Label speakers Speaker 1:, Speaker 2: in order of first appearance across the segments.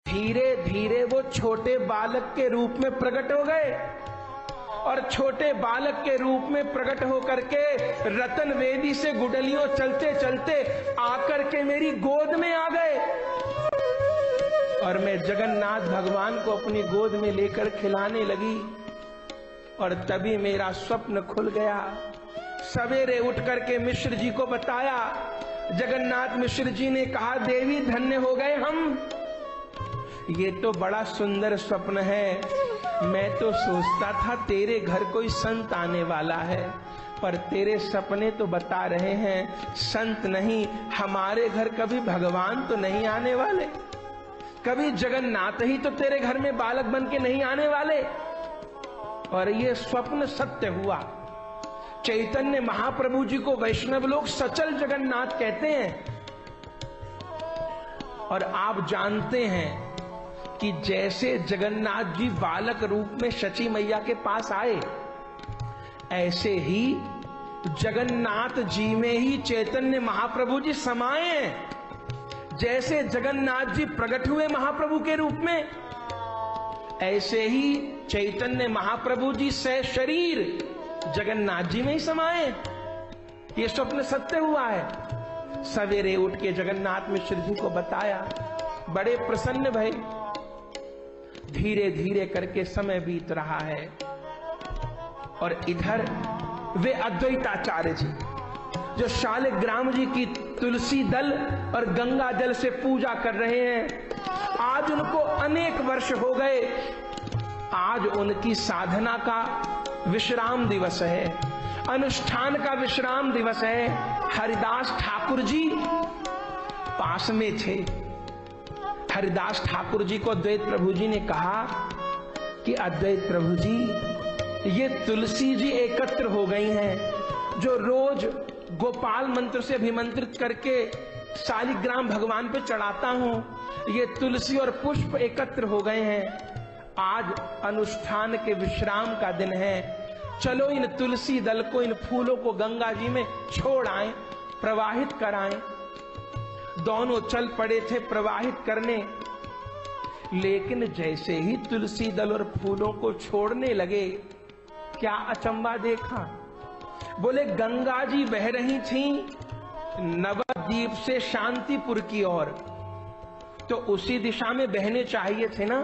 Speaker 1: धीरे धीरे वो छोटे बालक के रूप में प्रकट हो गए और छोटे बालक के रूप में प्रकट होकर के रतन वेदी से गुडलियों चलते चलते आकर के मेरी गोद में आ गए और मैं जगन्नाथ भगवान को अपनी गोद में लेकर खिलाने लगी। और तभी मेरा स्वप्न खुल गया। सवेरे उठ करके मिश्र जी को बताया। जगन्नाथ मिश्र जी ने कहा, देवी धन्य हो गए हम, ये तो बड़ा सुंदर स्वप्न है। मैं तो सोचता था तेरे घर कोई संत आने वाला है, पर तेरे सपने तो बता रहे हैं संत नहीं, हमारे घर कभी भगवान तो नहीं आने वाले, कभी जगन्नाथ ही तो तेरे घर में बालक बन के नहीं आने वाले। और ये स्वप्न सत्य हुआ। चैतन्य महाप्रभु जी को वैष्णव लोग सचल जगन्नाथ कहते हैं। और आप जानते हैं कि जैसे जगन्नाथ जी बालक रूप में शची मैया के पास आए, ऐसे ही जगन्नाथ जी में ही चैतन्य महाप्रभु जी समाये हैं। जैसे जगन्नाथ जी प्रकट हुए महाप्रभु के रूप में, ऐसे ही चैतन्य महाप्रभु जी से शरीर जगन्नाथ जी में ही समाये। ये स्वप्न सत्य हुआ है। सवेरे उठ के जगन्नाथ मिश्र जी को बताया, बड़े प्रसन्न भई। धीरे धीरे करके समय बीत रहा है और इधर वे अद्वैताचार्य जी जो शालिग्राम जी की तुलसी दल और गंगा जल से पूजा कर रहे हैं, आज उनको अनेक वर्ष हो गए। आज उनकी साधना का विश्राम दिवस है, अनुष्ठान का विश्राम दिवस है। हरिदास ठाकुर जी पास में थे। हरिदास ठाकुर जी को अद्वैत प्रभु जी ने कहा कि अद्वैत प्रभु जी, ये तुलसी जी एकत्र हो गई हैं, जो रोज गोपाल मंत्र से अभिमंत्रित करके शालिग्राम भगवान पे चढ़ाता हूं, ये तुलसी और पुष्प एकत्र हो गए हैं। आज अनुष्ठान के विश्राम का दिन है, चलो इन तुलसी दल को, इन फूलों को गंगा जी में छोड़ आए, प्रवाहित कराएं। दोनों चल पड़े थे प्रवाहित करने, लेकिन जैसे ही तुलसी दल और फूलों को छोड़ने लगे, क्या अचंबा देखा। बोले गंगा जी बह रही थीं नवद्वीप से शांतिपुर की ओर, तो उसी दिशा में बहने चाहिए थे ना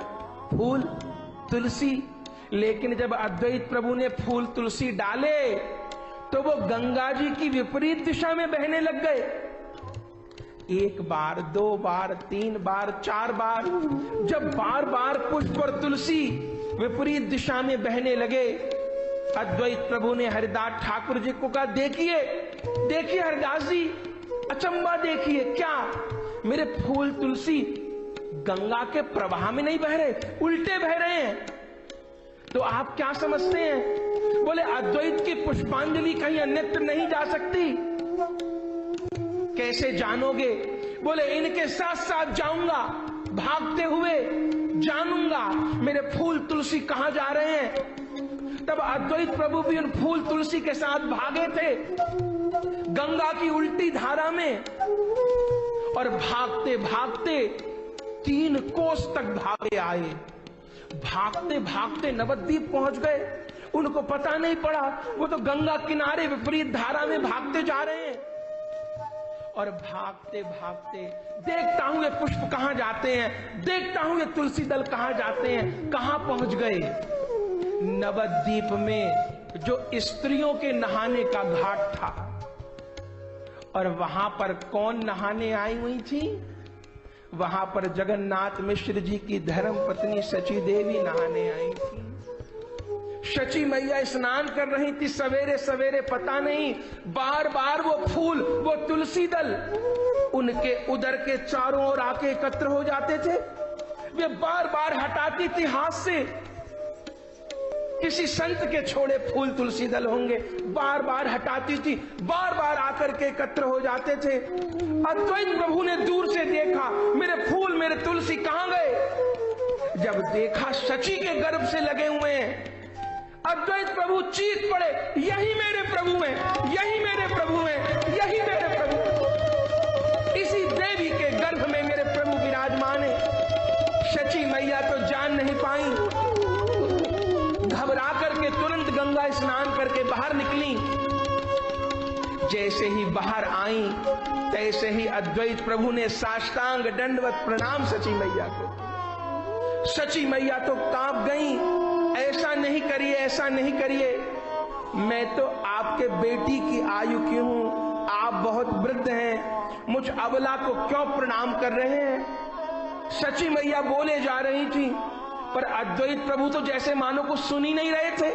Speaker 1: फूल तुलसी, लेकिन जब अद्वैत प्रभु ने फूल तुलसी डाले तो वो गंगा जी की विपरीत दिशा में बहने लग गए। एक बार, दो बार, तीन बार, चार बार, जब बार बार पुष्प और तुलसी विपरीत दिशा में बहने लगे, अद्वैत प्रभु ने हरिदास ठाकुर जी को कहा, देखिए देखिए हरिदास जी, अचंबा देखिए, क्या मेरे फूल तुलसी गंगा के प्रवाह में नहीं बह रहे, उल्टे बह रहे हैं। तो आप क्या समझते हैं? बोले अद्वैत की पुष्पांजलि कहीं अन्यत्र नहीं जा सकती। कैसे जानोगे? बोले इनके साथ साथ जाऊंगा, भागते हुए जानूंगा मेरे फूल तुलसी कहां जा रहे हैं। तब अद्वैत प्रभु भी उन फूल तुलसी के साथ भागे थे गंगा की उल्टी धारा में, और भागते भागते 3 कोस तक भागे आए। भागते भागते नवद्वीप पहुंच गए, उनको पता नहीं पड़ा, वो तो गंगा किनारे विपरीत धारा में भागते जा रहे हैं। और भागते भागते देखता हूं ये पुष्प कहां जाते हैं, देखता हूं ये तुलसी दल कहां जाते हैं, कहां पहुंच गए। नवद्वीप में जो स्त्रियों के नहाने का घाट था, और वहां पर कौन नहाने आई हुई थी? वहां पर जगन्नाथ मिश्र जी की धर्म पत्नी शची देवी नहाने आई थी। शची मैया स्नान कर रही थी सवेरे सवेरे, पता नहीं बार बार वो फूल, वो तुलसी दल उनके उदर के चारों ओर आके एकत्र हो जाते थे। वे बार बार हटाती थी हाथ से, किसी संत के छोड़े फूल तुलसी दल होंगे, बार बार हटाती थी, बार बार आकर के एकत्र हो जाते थे। अद्वैत प्रभु ने दूर से देखा, मेरे फूल मेरे तुलसी कहां गए। जब देखा शची के गर्भ से लगे हुए हैं, अद्वैत प्रभु चीख पड़े, यही मेरे प्रभु हैं, यही मेरे प्रभु हैं, यही मेरे प्रभु। इसी देवी के गर्भ में मेरे प्रभु विराजमान है। शची मैया तो जान नहीं पाई, घबरा करके तुरंत गंगा स्नान करके बाहर निकली। जैसे ही बाहर आई तैसे ही अद्वैत प्रभु ने साष्टांग दंडवत प्रणाम शची मैया को। शची मैया तो कांप गई, ऐसा नहीं करिए, ऐसा नहीं करिए, मैं तो आपके बेटी की आयु की हूं, आप बहुत वृद्ध हैं, मुझ अबला को क्यों प्रणाम कर रहे हैं। शची मैया बोले जा रही थी, पर अद्वैत प्रभु तो जैसे मानो कुछ सुन ही नहीं रहे थे।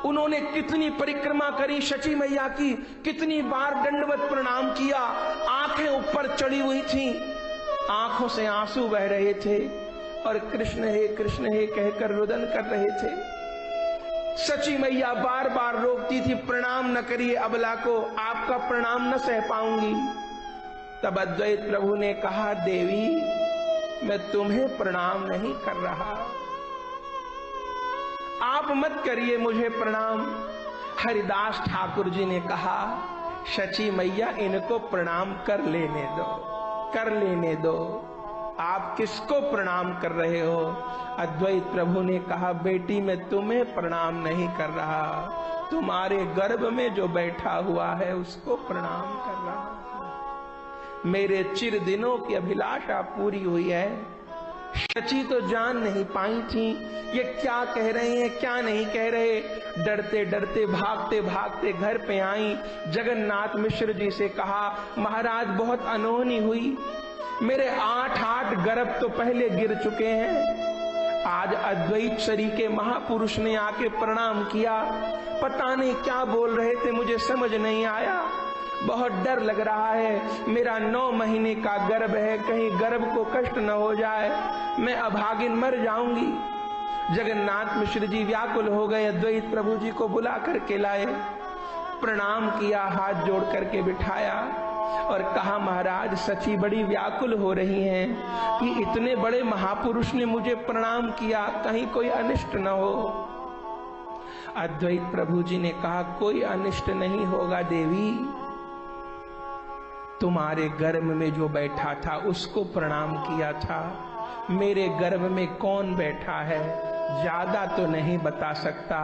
Speaker 1: उन्होंने कितनी परिक्रमा करी शची मैया की, कितनी बार दंडवत प्रणाम किया, आंखें ऊपर चढ़ी हुई थी, आंखों से आंसू बह रहे थे और कृष्ण हे कहकर रुदन कर रहे थे। शची मैया बार बार रोकती थी, प्रणाम न करिए अबला को, आपका प्रणाम न सह पाऊंगी। तब अद्वैत प्रभु ने कहा, देवी मैं तुम्हें प्रणाम नहीं कर रहा, आप मत करिए मुझे प्रणाम। हरिदास ठाकुर जी ने कहा, शची मैया इनको प्रणाम कर लेने दो, कर लेने दो, आप किसको प्रणाम कर रहे हो। अद्वैत प्रभु ने कहा, बेटी मैं तुम्हें प्रणाम नहीं कर रहा, तुम्हारे गर्भ में जो बैठा हुआ है उसको प्रणाम कर रहा हूं। मेरे चिर दिनों की अभिलाषा पूरी हुई है। शची तो जान नहीं पाई थी ये क्या कह रहे हैं क्या नहीं कह रहे। डरते डरते भागते भागते घर पे आई, जगन्नाथ मिश्र जी से कहा, महाराज बहुत अनहोनी हुई, मेरे 8 गर्भ तो पहले गिर चुके हैं, आज अद्वैत शरी के महापुरुष ने आके प्रणाम किया, पता नहीं क्या बोल रहे थे, मुझे समझ नहीं आया, बहुत डर लग रहा है, मेरा 9 महीने का गर्भ है, कहीं गर्भ को कष्ट न हो जाए, मैं अभागिन मर जाऊंगी। जगन्नाथ मिश्र जी व्याकुल हो गए, अद्वैत प्रभु जी को बुला करके लाए, प्रणाम किया, हाथ जोड़ करके बिठाया और कहा, महाराज सची बड़ी व्याकुल हो रही हैं कि इतने बड़े महापुरुष ने मुझे प्रणाम किया, कहीं कोई अनिष्ट न हो। अद्वैत प्रभु जी ने कहा, कोई अनिष्ट नहीं होगा देवी, तुम्हारे गर्भ में जो बैठा था उसको प्रणाम किया था, मेरे गर्भ में कौन बैठा है ज्यादा तो नहीं बता सकता,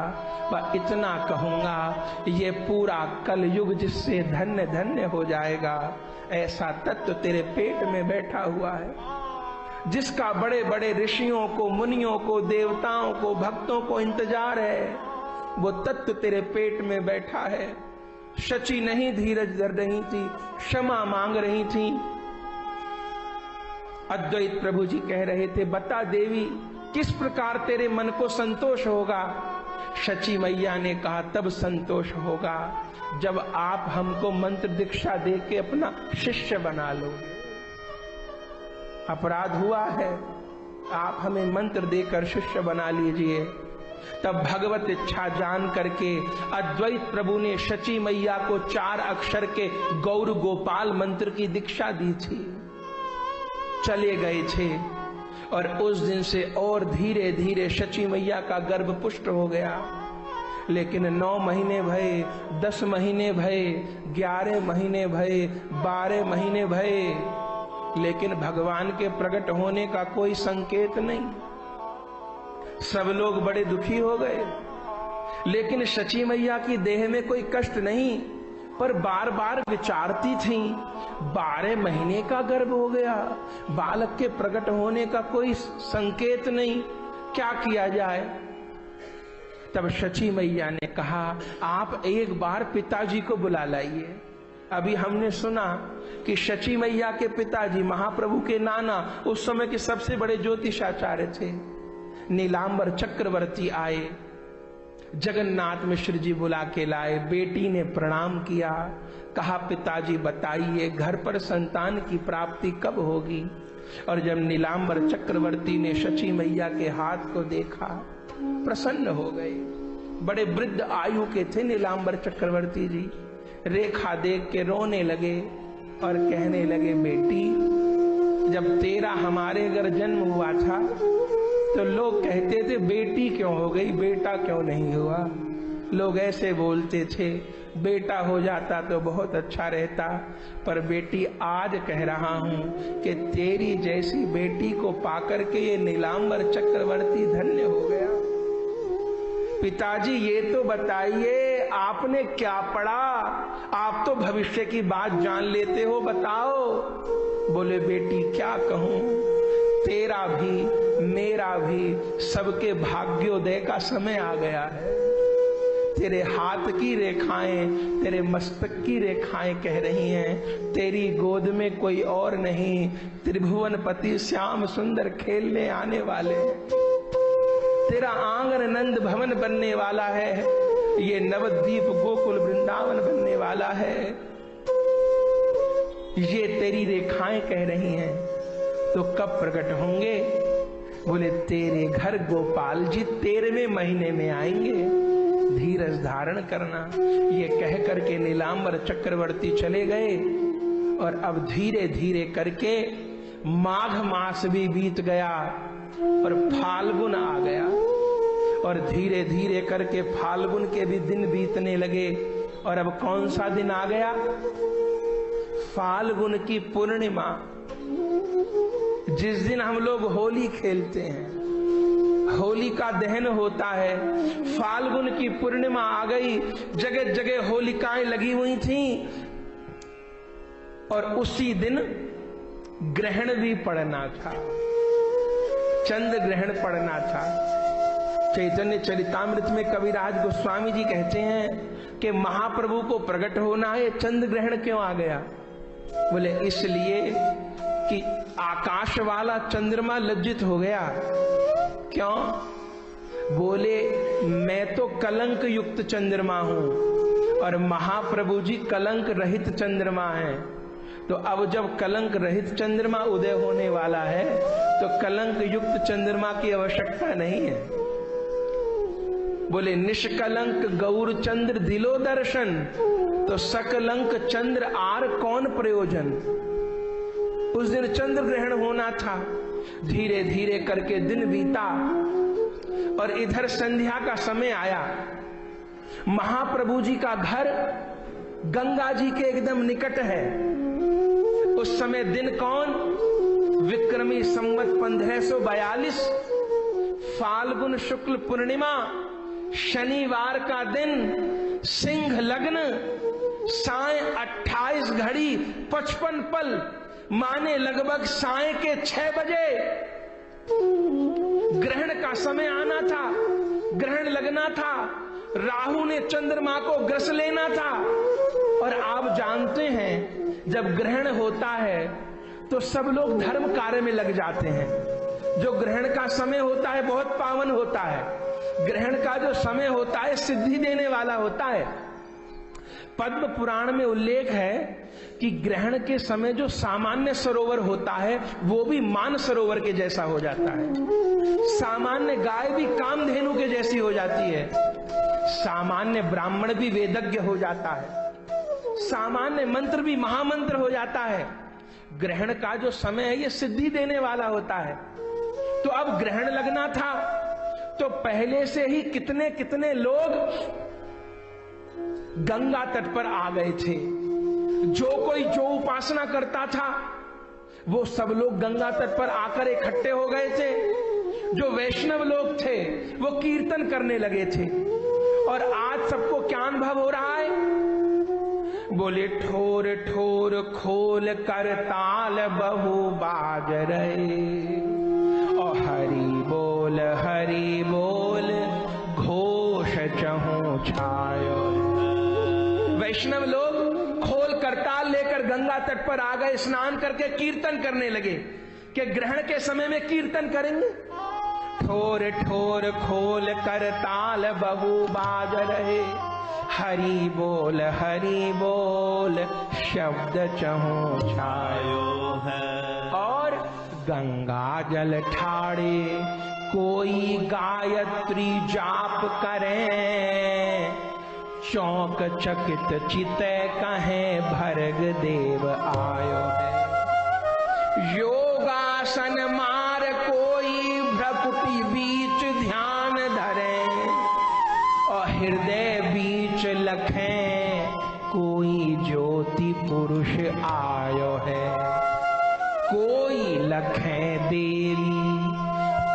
Speaker 1: पर इतना कहूंगा, ये पूरा कलयुग जिससे धन्य धन्य हो जाएगा, ऐसा तत्व तेरे पेट में बैठा हुआ है, जिसका बड़े बड़े ऋषियों को, मुनियों को, देवताओं को, भक्तों को इंतजार है, वो तत्व तेरे पेट में बैठा है। शची नहीं धीरज धर रही थी, क्षमा मांग रही थी। अद्वैत प्रभु जी कह रहे थे, बता देवी किस प्रकार तेरे मन को संतोष होगा। शची मैया ने कहा, तब संतोष होगा जब आप हमको मंत्र दीक्षा दे के अपना शिष्य बना लोगे। अपराध हुआ है, आप हमें मंत्र देकर शिष्य बना लीजिए। तब भगवत इच्छा जान करके अद्वैत प्रभु ने शची मैया को 4 अक्षर के गौर गोपाल मंत्र की दीक्षा दी थी। चले गए थे और उस दिन से और धीरे धीरे शची मैया का गर्भ पुष्ट हो गया। लेकिन 9 महीने भये, 10 महीने भये, 11 महीने भये, 12 महीने भये, लेकिन भगवान के प्रकट होने का कोई संकेत नहीं। सब लोग बड़े दुखी हो गए, लेकिन शची मैया की देह में कोई कष्ट नहीं, पर बार बार विचारती थी, 12 महीने का गर्भ हो गया, बालक के प्रकट होने का कोई संकेत नहीं, क्या किया जाए। तब शची मैया ने कहा, आप एक बार पिताजी को बुला लाइए। अभी हमने सुना कि शची मैया के पिताजी महाप्रभु के नाना उस समय के सबसे बड़े ज्योतिषाचार्य थे, नीलांबर चक्रवर्ती आए, जगन्नाथ मिश्र जी बुला के लाए, बेटी ने प्रणाम किया, कहा, पिताजी बताइए घर पर संतान की प्राप्ति कब होगी। और जब नीलांबर चक्रवर्ती ने शची मैया के हाथ को देखा, प्रसन्न हो गए। बड़े वृद्ध आयु के थे नीलांबर चक्रवर्ती जी, रेखा देख के रोने लगे और कहने लगे, बेटी जब तेरा हमारे घर जन्म हुआ था तो लोग कहते थे बेटी क्यों हो गई, बेटा क्यों नहीं हुआ। लोग ऐसे बोलते थे, बेटा हो जाता तो बहुत अच्छा रहता, पर बेटी आज कह रहा हूं कि तेरी जैसी बेटी को पाकर के ये नीलांबर चक्रवर्ती धन्य हो गया। पिताजी ये तो बताइए आपने क्या पढ़ा? आप तो भविष्य की बात जान लेते हो, बताओ। बोले बेटी क्या कहूं, तेरा भी मेरा भी सबके भाग्योदय का समय आ गया है। तेरे हाथ की रेखाएं, तेरे मस्तक की रेखाएं कह रही हैं तेरी गोद में कोई और नहीं, त्रिभुवनपति श्याम सुंदर खेलने आने वाले हैं। तेरा आंगन नंद भवन बनने वाला है, ये नवद्वीप गोकुल वृंदावन बनने वाला है। ये तेरी रेखाएं कह रही हैं, तो कब प्रकट होंगे? बोले तेरे घर गोपाल जी 13वें महीने में आएंगे, धीरज धारण करना। ये कह करके नीलांबर चक्रवर्ती चले गए। और अब धीरे धीरे करके माघ मास भी बीत गया और फाल्गुन आ गया, और धीरे धीरे करके फाल्गुन के भी दिन बीतने लगे। और अब कौन सा दिन आ गया? फाल्गुन की पूर्णिमा, जिस दिन हम लोग होली खेलते हैं, होली का दहन होता है। फाल्गुन की पूर्णिमा आ गई, जगह जगह होलिकाएं लगी हुई थीं, और उसी दिन ग्रहण भी पड़ना था, चंद्र ग्रहण पड़ना था। चैतन्य चरितामृत में कविराज गोस्वामी जी कहते हैं कि महाप्रभु को प्रकट होना है, चंद्र ग्रहण क्यों आ गया? बोले इसलिए कि आकाश वाला चंद्रमा लज्जित हो गया। क्यों? बोले मैं तो कलंक युक्त चंद्रमा हूं और महाप्रभु जी कलंक रहित चंद्रमा हैं। तो अब जब कलंक रहित चंद्रमा उदय होने वाला है तो कलंक युक्त चंद्रमा की आवश्यकता नहीं है। बोले निष्कलंक गौर चंद्र दिलो दर्शन, तो सकलंक चंद्र आर कौन प्रयोजन। उस दिन चंद्र ग्रहण होना था। धीरे धीरे करके दिन बीता और इधर संध्या का समय आया। महाप्रभु जी का घर गंगा जी के एकदम निकट है। उस समय दिन कौन? विक्रमी संवत 1542 फाल्गुन शुक्ल पूर्णिमा, शनिवार का दिन, सिंह लग्न, साय 28 घड़ी 55 पल, माने लगभग साय के 6 बजे ग्रहण का समय आना था, ग्रहण लगना था। राहु ने चंद्रमा को ग्रस लेना था। और आप जानते हैं जब ग्रहण होता है तो सब लोग धर्म कार्य में लग जाते हैं। जो ग्रहण का समय होता है बहुत पावन होता है। ग्रहण का जो समय होता है सिद्धि देने वाला होता है। पद्म पुराण में उल्लेख है कि ग्रहण के समय जो सामान्य सरोवर होता है वो भी मान सरोवर के जैसा हो जाता है। सामान्य गाय भी कामधेनु के जैसी हो जाती है। सामान्य ब्राह्मण भी वेदज्ञ हो जाता है। सामान्य मंत्र भी महामंत्र हो जाता है। ग्रहण का जो समय है ये सिद्धि देने वाला होता है। तो अब ग्रहण लगना था तो पहले से ही कितने कितने लोग गंगा तट पर आ गए थे। जो कोई जो उपासना करता था वो सब लोग गंगा तट पर आकर इकट्ठे हो गए थे। जो वैष्णव लोग थे वो कीर्तन करने लगे थे। और आज सबको क्या अनुभव हो रहा है? बोले ठोर ठोर खोल कर ताल बहु बाज रहे, और हरि बोल घोष चहु छायो। वैष्णव लोग खोल करताल लेकर गंगा तट पर आ गए, स्नान करके कीर्तन करने लगे कि ग्रहण के समय में कीर्तन करेंगे। ठोर ठोर खोल करताल बहु बाज रहे, हरि बोल शब्द चहु छायो है। और गंगा जल ठाड़े कोई गायत्री जाप करें, चौक चकित चिते कहें भर्ग देव आयो है। योगासन मार कोई भ्रकुटी बीच ध्यान धरे, और हृदय लखें कोई ज्योति पुरुष आयो है। कोई लखें देवी,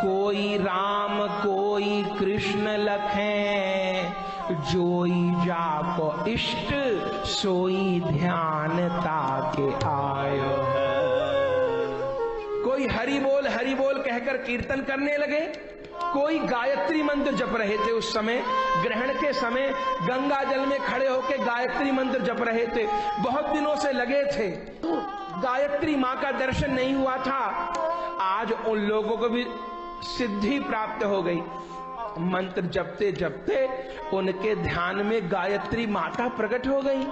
Speaker 1: कोई राम, कोई कृष्ण लखें, जोई जाको इष्ट सोई ध्यान ताके आयो है। कोई हरि बोल कहकर कीर्तन करने लगे, कोई गायत्री मंत्र जप रहे थे। उस समय ग्रहण के समय गंगा जल में खड़े होकर गायत्री मंत्र जप रहे थे, बहुत दिनों से लगे थे। गायत्री मां का दर्शन नहीं हुआ था, आज उन लोगों को भी सिद्धि प्राप्त हो गई। मंत्र जपते जपते उनके ध्यान में गायत्री माता प्रकट हो गई।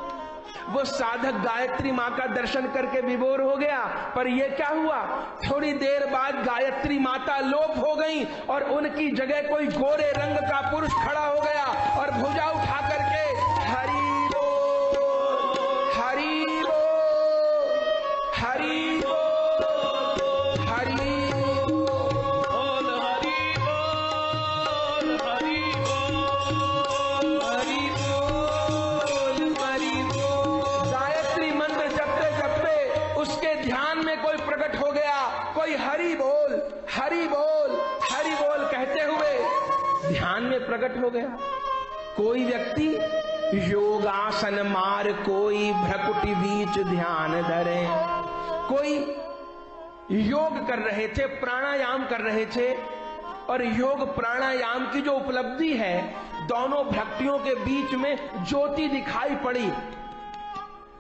Speaker 1: वो साधक गायत्री मां का दर्शन करके विभोर हो गया, पर यह क्या हुआ, थोड़ी देर बाद गायत्री माता लोप हो गई और उनकी जगह कोई गोरे रंग का पुरुष खड़ा हो गया और भुजा उठा करके हरि बोल, हरि बोल, हरि बोल, हरि प्रकट हो गया। कोई व्यक्ति योगासन मार, कोई भ्रकुटी बीच ध्यान धरे। कोई योग कर रहे थे, प्राणायाम कर रहे थे, और योग प्राणायाम की जो उपलब्धि है, दोनों भक्तियों के बीच में ज्योति दिखाई पड़ी।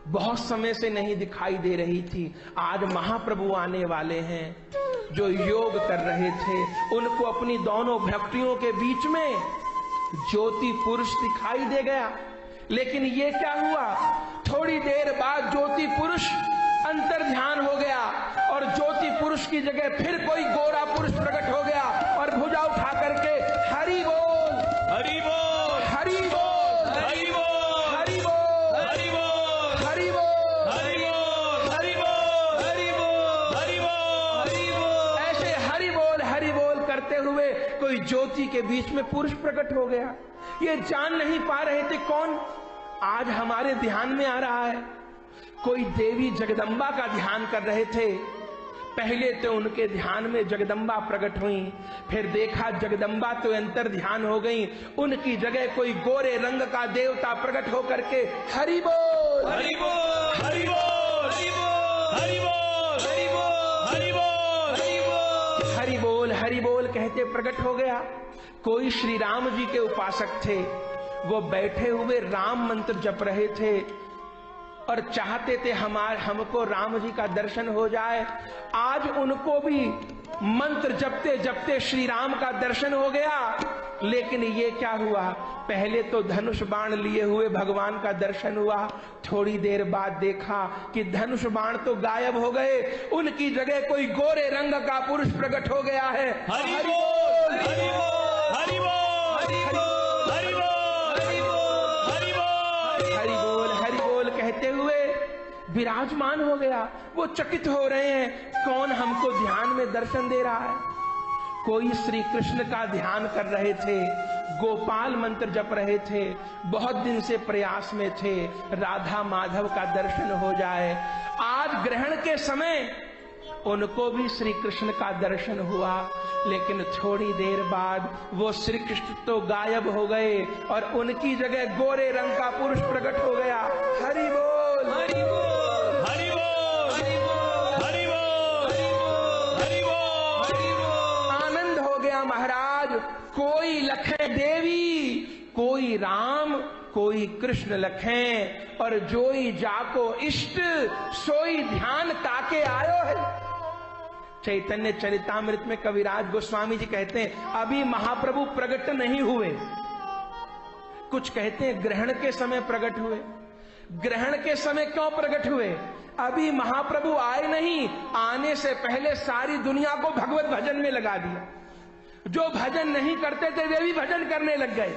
Speaker 1: बहुत समय से नहीं दिखाई दे रही थी। आज महाप्रभु आने वाले हैं। जो योग कर रहे थे उनको अपनी दोनों भक्तियों के बीच में ज्योति पुरुष दिखाई दे गया। लेकिन ये क्या हुआ, थोड़ी देर बाद ज्योति पुरुष अंतर ध्यान हो गया और ज्योति पुरुष की जगह फिर कोई गोरा पुरुष प्रकट हो गया और भुजा उठा करके हरि बोल, हरि बोल, हरि बोल, हरि बोल, हरि बोल, हरि बोल, हरि बोल, हरि बोल, हरि बोल, हरि बोल, हरि बोल, हरि बोल, ऐसे हरि बोल करते हुए कोई ज्योति के बीच में पुरुष प्रकट हो गया। ये जान नहीं पा रहे थे कौन। आज हमारे ध्यान में आ रहा है, कोई देवी जगदम्बा का ध्यान कर रहे थे। पहले तो उनके ध्यान में जगदम्बा प्रकट हुई, फिर देखा जगदम्बा तो अंतर ध्यान हो गई, उनकी जगह कोई गोरे रंग का देवता प्रकट होकर के हरि बोल, हरि बोल, हरि बोल, हरि बोल, हरि बोल, हरि बोल, हरि बोल, हरि बोल, हरि बोल, हरि बोल कहते प्रकट हो गया। कोई श्री राम जी के उपासक थे, वो बैठे हुए राम मंत्र जप रहे थे और चाहते थे हमको राम जी का दर्शन हो जाए। आज उनको भी मंत्र जपते जपते श्री राम का दर्शन हो गया। लेकिन ये क्या हुआ, पहले तो धनुष बाण लिए हुए भगवान का दर्शन हुआ, थोड़ी देर बाद देखा कि धनुष बाण तो गायब हो गए, उनकी जगह कोई गोरे रंग का पुरुष प्रकट हो गया है। हरि बोल, हरि बोल, हरि बोल, हरि बोल, हरि बोल, हरि बोल, हरि बोल, हरि बोल, हरि बोल कहते हुए विराजमान हो गया। वो चकित हो रहे हैं, कौन हमको ध्यान में दर्शन दे रहा है। कोई श्री कृष्ण का ध्यान कर रहे थे, गोपाल मंत्र जप रहे थे, बहुत दिन से प्रयास में थे राधा माधव का दर्शन हो जाए। आज ग्रहण के समय उनको भी श्री कृष्ण का दर्शन हुआ, लेकिन थोड़ी देर बाद वो श्री कृष्ण तो गायब हो गए और उनकी जगह गोरे रंग का पुरुष प्रकट हो गया। हरि बोल, हरि बोल, हरि बोल, हरि बोल, हरि बोल, हरि बोल, हरि बोल। आनंद हो गया महाराज। कोई लखे देवी, कोई राम, कोई कृष्ण लखें, और जोई जाको इष्ट सोई ध्यान ताके आयो है। चैतन्य चरितामृत में कविराज गोस्वामी जी कहते हैं अभी महाप्रभु प्रकट नहीं हुए। कुछ कहते हैं ग्रहण के समय प्रकट हुए। ग्रहण के समय क्यों प्रकट हुए, अभी महाप्रभु आए नहीं, आने से पहले सारी दुनिया को भगवत भजन में लगा दिया। जो भजन नहीं करते थे वे भी भजन करने लग गए,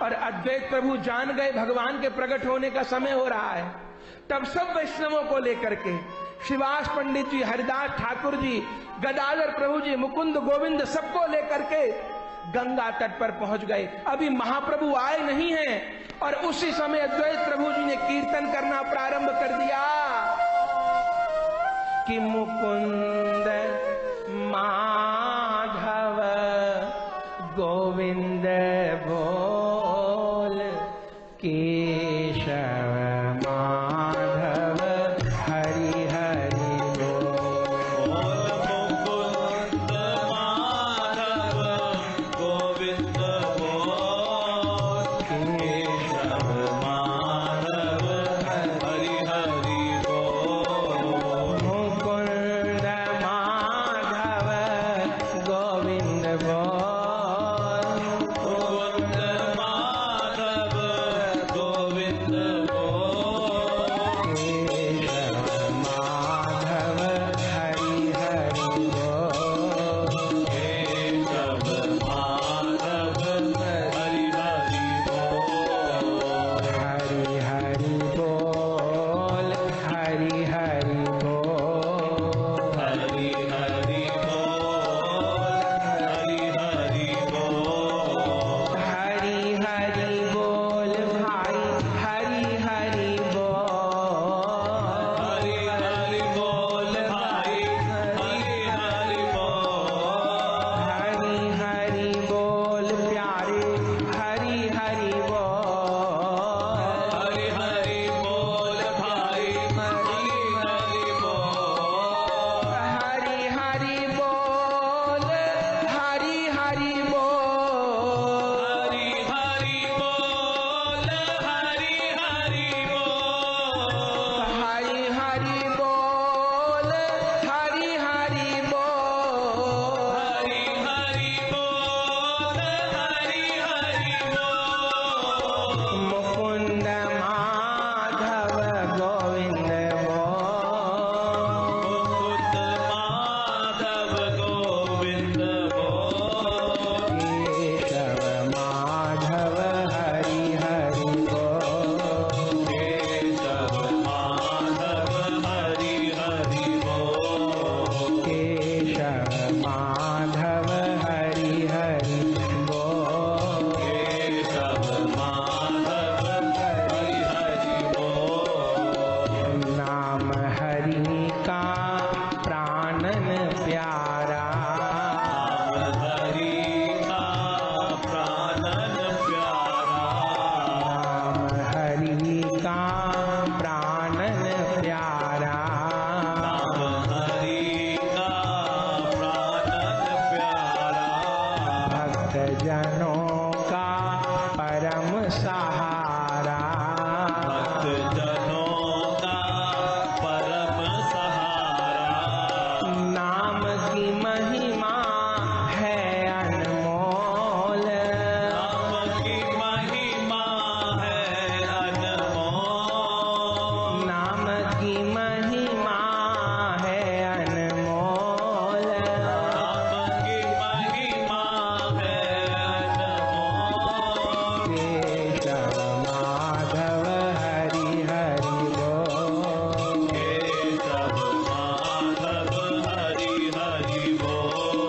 Speaker 1: और अद्वैत प्रभु जान गए भगवान के प्रकट होने का समय हो रहा है। तब सब वैष्णवों को लेकर के शिवास पंडित जी, हरिदास ठाकुर जी, गदाधर प्रभु जी, मुकुंद गोविंद सबको लेकर के गंगा तट पर पहुंच गए। अभी महाप्रभु आए नहीं हैं और उसी समय अद्वैत प्रभु जी ने कीर्तन करना प्रारंभ कर दिया कि मुकुंद माधव गोविंद बोल केशव माधव हरि हरि बोल।
Speaker 2: मुकुंद माधव गोविंद बोल केशव माधव हरि हरि बोल।
Speaker 1: मुकुंद माधव गोविंद बोल
Speaker 2: मुकुंद माधव गोविंद बोल
Speaker 1: केशव माधव हरि हरि बोल।
Speaker 2: केशव माधव हरि हरि बोल।
Speaker 1: हरि हरि बोल हरि हरि बोल।
Speaker 2: हरि हरि बोल हरि हरि बोल।
Speaker 1: हरि हरि बोल भाई हरि हरि बोल।
Speaker 2: हरि हरि बोल भाई हरि हरि बोल।
Speaker 1: हरि हरि बोल प्यारे हरि हरि बोल।
Speaker 2: हरि हरि बोल भाई हरि हरि बोल।
Speaker 1: हरि हरि बोल हरि हरि बोल।
Speaker 2: हरि हरि बोल हरि हरि बोल।
Speaker 1: हरि हरि बोल हरि हरि बोल।
Speaker 2: हरि हरि बोल हरि हरि बोल।
Speaker 1: मुकुंद माधव गोविंद बोल।
Speaker 2: मुकुंद माधव गोविंद बोल।
Speaker 1: केशव माधव हरि हरि बोल।
Speaker 2: केशव माधव हरि हरि बोल।
Speaker 1: केशव माधव हरि हरि बोल।
Speaker 2: केशव माधव हरि हरि बोल।
Speaker 1: नाम हरि का प्राणन प्यारा।
Speaker 2: नाम हरि का प्राणन प्यारा।
Speaker 1: नाम हरि का प्राणन प्यारा।
Speaker 2: नाम हरि का प्राणन प्यारा।
Speaker 1: भक्त जनों का परम सहारा।
Speaker 2: भक्त जनों का परम सहारा।
Speaker 1: नाम की महिमा है अनमोल।
Speaker 2: नाम की महिमा है अनमोल।
Speaker 1: नाम की महिमा है अनमोल।
Speaker 2: नाम की महिमा है अनमोल।
Speaker 1: केशव माधव हरि हरि बोल।
Speaker 2: केशव माधव हरि हरि बोल।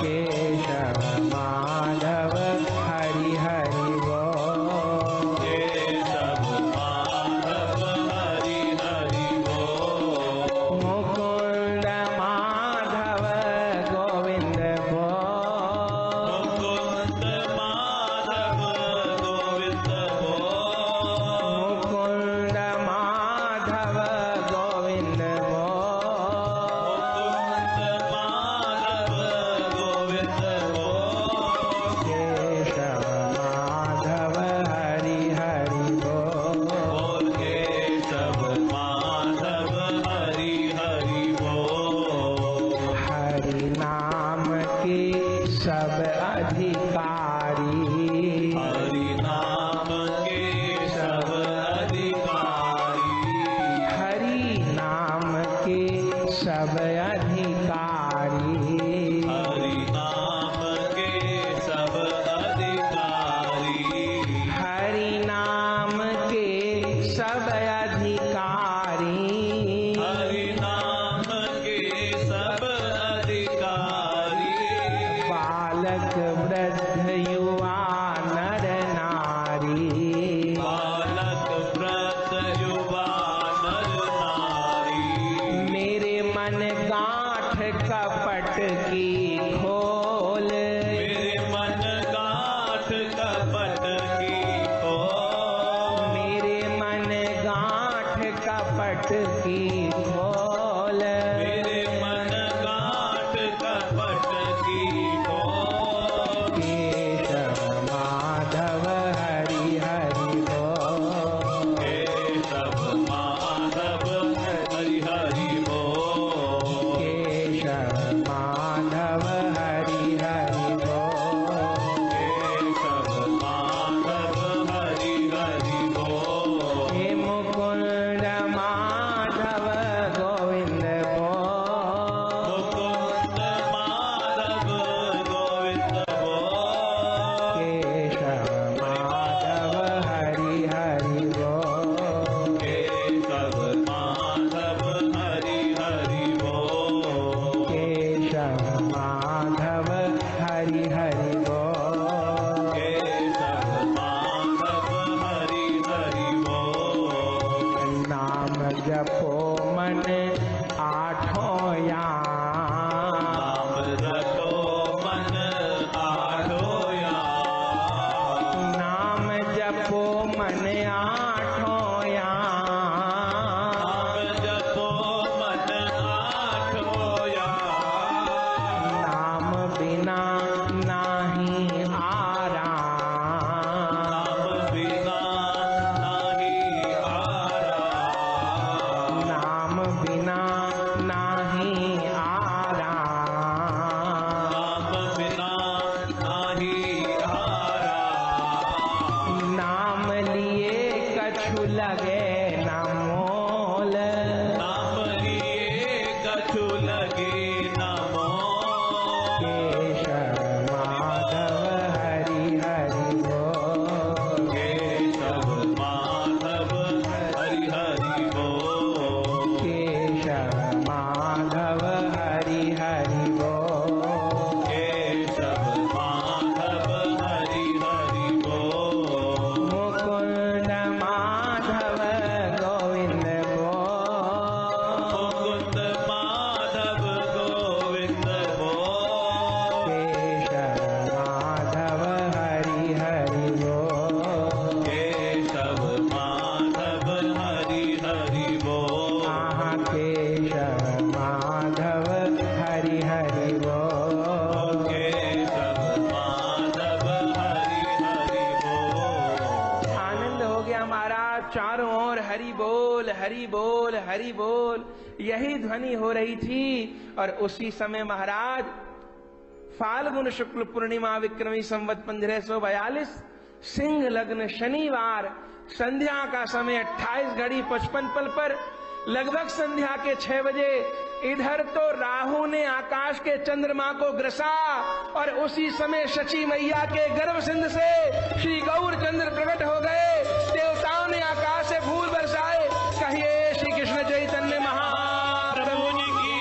Speaker 1: केशव माधव हरि हरि बोल।
Speaker 2: केशव माधव हरि हरि बोल।
Speaker 1: मुकुंद माधव गोविंद बोल।
Speaker 2: मुकुंद माधव गोविंद बोल।
Speaker 1: मुकुंद माधव गोविंद बोल।
Speaker 2: मुकुंद माधव गोविंद बोल।
Speaker 1: केशव माधव हरि हरि बोल।
Speaker 2: केशव माधव हरि हरि बोल।
Speaker 1: हरि नाम के सब अधिकारी।
Speaker 2: हरि नाम के सब अधिकारी।
Speaker 1: हरि नाम के सब अधिकारी।
Speaker 2: हरि नाम के सब अधिकारी।
Speaker 1: हरि नाम के सब अधिकारी।
Speaker 2: हरि नाम के सब अधिकारी।
Speaker 1: बालक वृद्ध युवा नर नारी। लगे न मोल,
Speaker 2: नाम लिए कछु लगे न मोल।
Speaker 1: केशव माधव हरि हरि बोल,
Speaker 2: केशव माधव हरि हरि बोल।
Speaker 1: केशव माधव हरि हरि बोल,
Speaker 2: केशव माधव हरि हरि बोल।
Speaker 1: मुकुंद माधव गोविंद बोल,
Speaker 2: मुकुंद माधव गोविंद बोल।
Speaker 1: केशव माधव हरि हरि बोल,
Speaker 2: केशव माधव हरि हरि बोल।
Speaker 1: आहा केशव माधव हरि हरि बोल।
Speaker 2: केशव माधव हरि हरि बोल।
Speaker 1: आनंद हो गया महाराज, चारों ओर हरि बोल हरि बोल हरि बोल यही ध्वनि हो रही थी। और उसी समय महाराज फाल्गुन शुक्ल पूर्णिमा विक्रमी संवत 1542 सिंह लग्न शनिवार संध्या का समय 28:55 पर लगभग संध्या के 6 बजे इधर तो राहु ने आकाश के चंद्रमा को ग्रसा और उसी समय शची मैया के गर्भ सिंध से श्री गौर चंद्र प्रकट